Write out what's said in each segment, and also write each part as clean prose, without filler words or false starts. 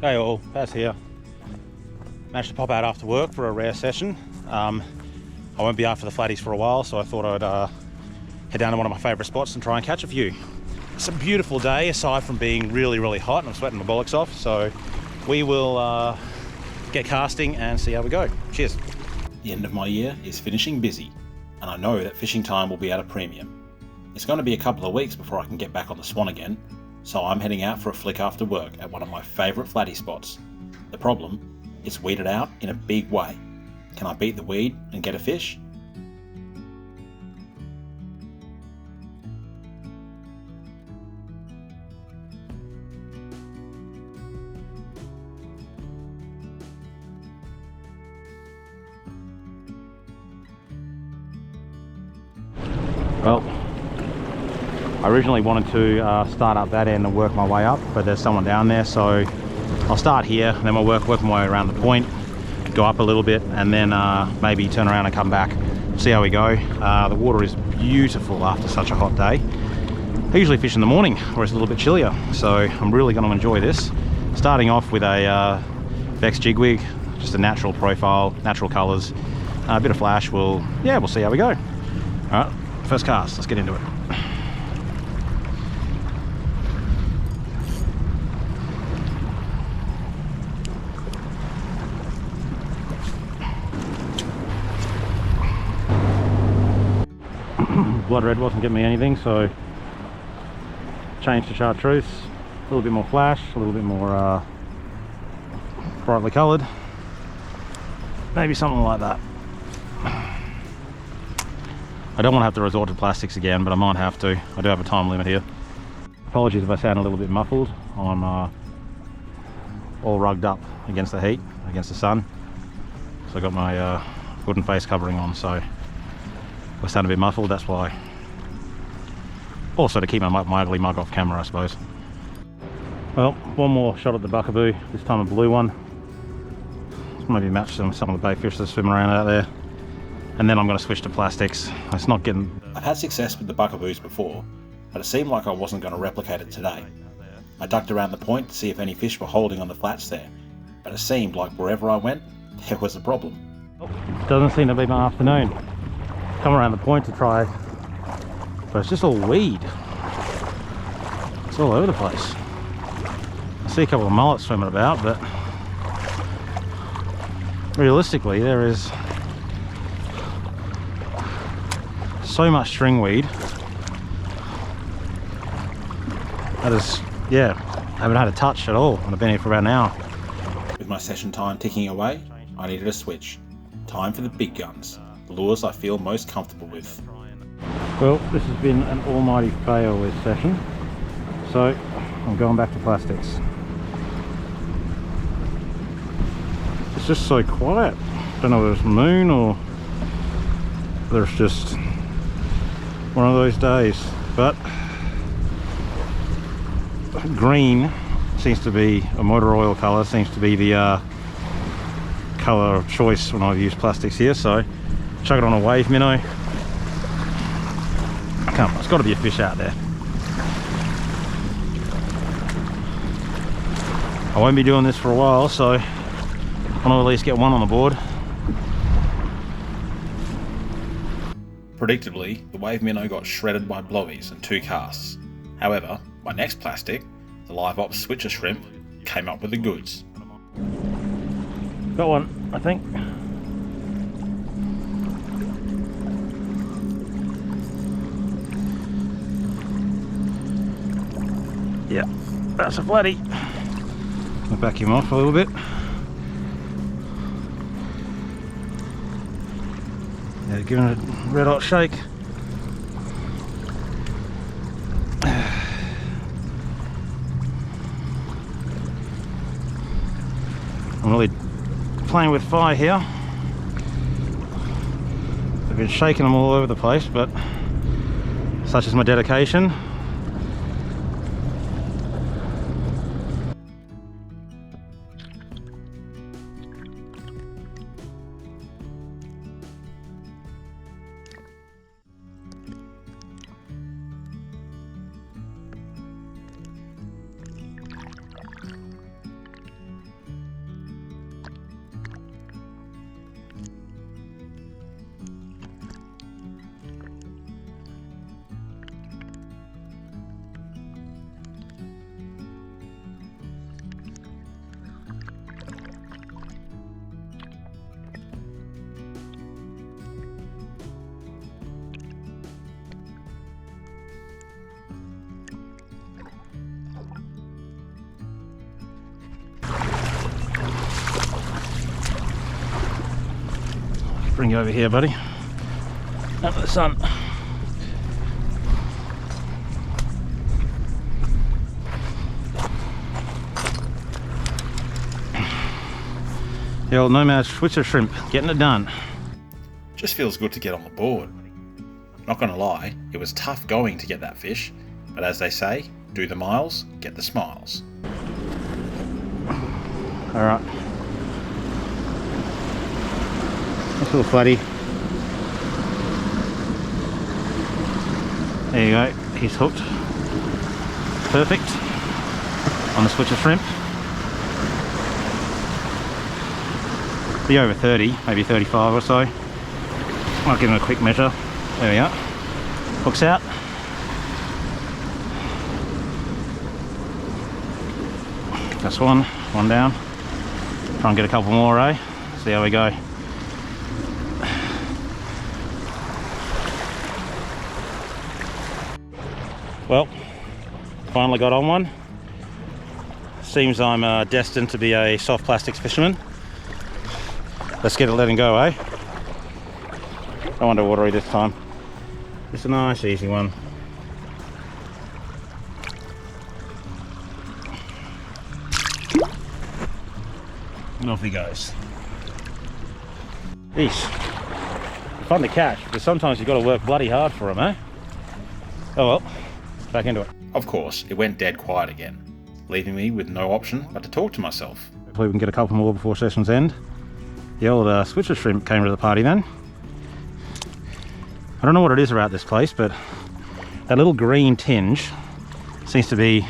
Hey all, Paz here. Managed to pop out after work for a rare session. I won't be after the flatties for a while, so I thought I'd head down to one of my favourite spots and try and catch a few. It's a beautiful day, aside from being really, really hot, and I'm sweating my bollocks off, so we will get casting and see how we go. Cheers. The end of my year is finishing busy, and I know that fishing time will be at a premium. It's going to be a couple of weeks before I can get back on the Swan again, so I'm heading out for a flick after work at one of my favourite flatty spots. The problem, it's weeded out in a big way. Can I beat the weed and get a fish? Well, I originally wanted to start up that end and work my way up, but there's someone down there, so I'll start here, and then we'll work my way around the point, go up a little bit, and then maybe turn around and come back, see how we go. The water is beautiful after such a hot day. I usually fish in the morning where it's a little bit chillier, so I'm really going to enjoy this. Starting off with a Vex jigwig, just a natural profile, natural colours, a bit of flash. We'll see how we go. All right, first cast, let's get into it. Blood red wasn't getting me anything, so changed to chartreuse. A little bit more flash, a little bit more brightly coloured. Maybe something like that. I don't want to have to resort to plastics again, but I might have to. I do have a time limit here. Apologies if I sound a little bit muffled. I'm all rugged up against the heat, against the sun. So I got my hood and face covering on, so if I sound a bit muffled, that's why. Also to keep my ugly mug off camera, I suppose. Well, one more shot at the buckaboo, this time a blue one. Maybe match some of the bay fish that swim around out there. And then I'm going to switch to plastics. It's not getting... I've had success with the buckaboos before, but it seemed like I wasn't going to replicate it today. I ducked around the point to see if any fish were holding on the flats there, but it seemed like wherever I went, there was a problem. Doesn't seem to be my afternoon. Come around the point to try, but it's just all weed. It's all over the place. I see a couple of mullets swimming about, but realistically there is so much stringweed. That is, yeah, I haven't had a touch at all, and I've been here for about an hour. With my session time ticking away, I needed a switch. Time for the big guns, the lures I feel most comfortable with. Well, this has been an almighty fail this session, so I'm going back to plastics. It's just so quiet. Don't know whether it's moon or whether it's just one of those days, but green seems to be a motor oil colour, seems to be the colour of choice when I've used plastics here, so chuck it on a wave minnow. Come on, there's got to be a fish out there. I won't be doing this for a while, so I want to at least get one on the board. Predictably, the wave minnow got shredded by blowies and 2 casts. However, my next plastic, the live ops switcher shrimp, came up with the goods. Got one, I think. Yeah, that's a flatty. I'll back him off a little bit. Yeah, giving it a red hot shake. I'm really playing with fire here. I've been shaking them all over the place, but such is my dedication. bring you over here, buddy. Out in the sun. The old Nomad Switzer shrimp, getting it done. Just feels good to get on the board. Not gonna lie, it was tough going to get that fish, but as they say, do the miles, get the smiles. Alright. Nice little flatty. There you go, he's hooked. Perfect. On the Switzer shrimp. Be over 30, maybe 35 or so. I'll give him a quick measure. There we are. Hooks out. That's one down. Try and get a couple more, eh? See how we go. Well, finally got on one. Seems I'm destined to be a soft plastics fisherman. Let's get it letting go, eh? No underwatery this time. Just a nice easy one. And off he goes. Yeesh. Fun to catch, but sometimes you've got to work bloody hard for them, eh? Oh well, back into it. Of course, it went dead quiet again, leaving me with no option but to talk to myself. Hopefully we can get a couple more before session's end. The old Switzer shrimp came to the party then. I don't know what it is about this place, but that little green tinge seems to be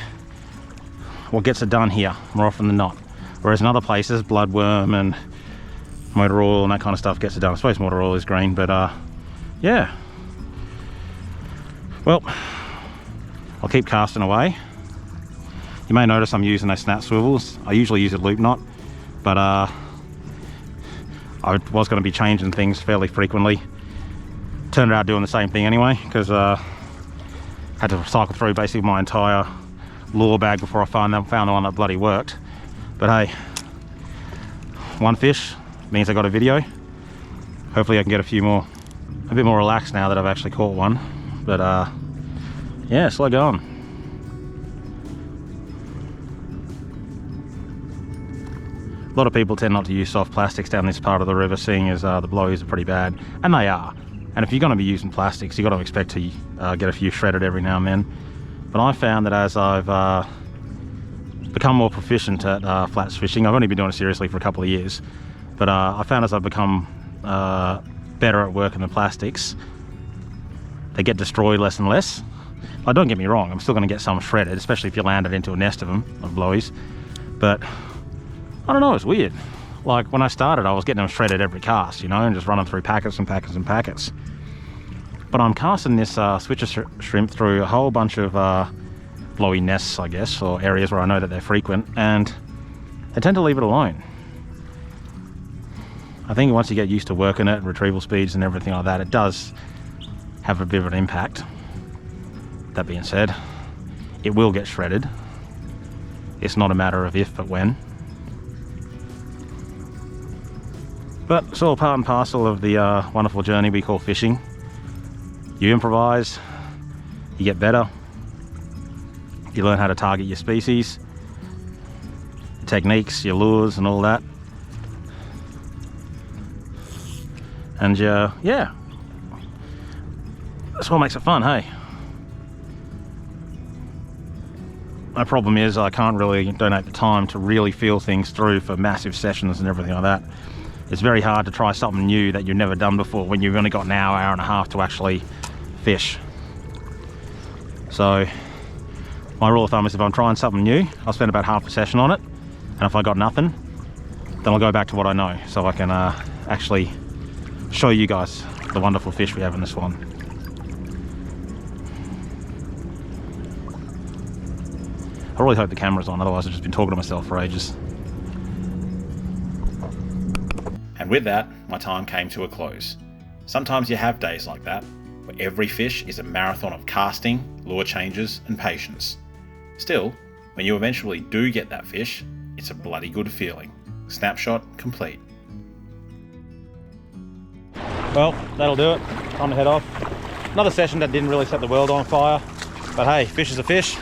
what gets it done here more often than not. Whereas in other places, bloodworm and motor oil and that kind of stuff gets it done. I suppose motor oil is green, but yeah. Well, I'll keep casting away. You may notice I'm using those snap swivels. I usually use a loop knot, but I was going to be changing things fairly frequently. Turned out doing the same thing anyway, because had to cycle through basically my entire lure bag before I found the one that bloody worked. But hey, one fish means I got a video. Hopefully I can get a bit more relaxed now that I've actually caught one. But yeah, slow going. A lot of people tend not to use soft plastics down this part of the river, seeing as the blowies are pretty bad, and they are. And if you're going to be using plastics, you've got to expect to get a few shredded every now and then. But I found that as I've become more proficient at flats fishing, I've only been doing it seriously for a couple of years, but I found as I've become better at working the plastics, they get destroyed less and less. Don't get me wrong, I'm still going to get some shredded, especially if you land it into a nest of them, of blowies. But I don't know, it's weird. Like when I started, I was getting them shredded every cast, you know, and just running through packets and packets and packets. But I'm casting this Switzer shrimp through a whole bunch of blowy nests, I guess, or areas where I know that they're frequent, and they tend to leave it alone. I think once you get used to working it, retrieval speeds and everything like that, it does have a bit of an impact. That being said, it will get shredded. It's not a matter of if, but when. But it's all part and parcel of the wonderful journey we call fishing. You improvise, you get better, you learn how to target your species, your techniques, your lures and all that. And yeah, that's what makes it fun, hey? My problem is I can't really donate the time to really feel things through for massive sessions and everything like that. It's very hard to try something new that you've never done before when you've only got an hour and a half to actually fish. So my rule of thumb is if I'm trying something new, I'll spend about half a session on it, and if I got nothing, then I'll go back to what I know, so I can actually show you guys the wonderful fish we have in the Swan. I really hope the camera's on, otherwise I've just been talking to myself for ages. And with that, my time came to a close. Sometimes you have days like that, where every fish is a marathon of casting, lure changes, and patience. Still, when you eventually do get that fish, it's a bloody good feeling. Snapshot complete. Well, that'll do it. Time to head off. Another session that didn't really set the world on fire, but hey, fish is a fish,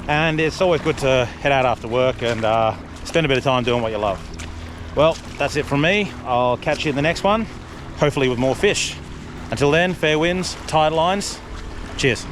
and it's always good to head out after work and spend a bit of time doing what you love. Well, that's it from me. I'll catch you in the next one, hopefully with more fish. Until then, fair winds, tight lines. Cheers.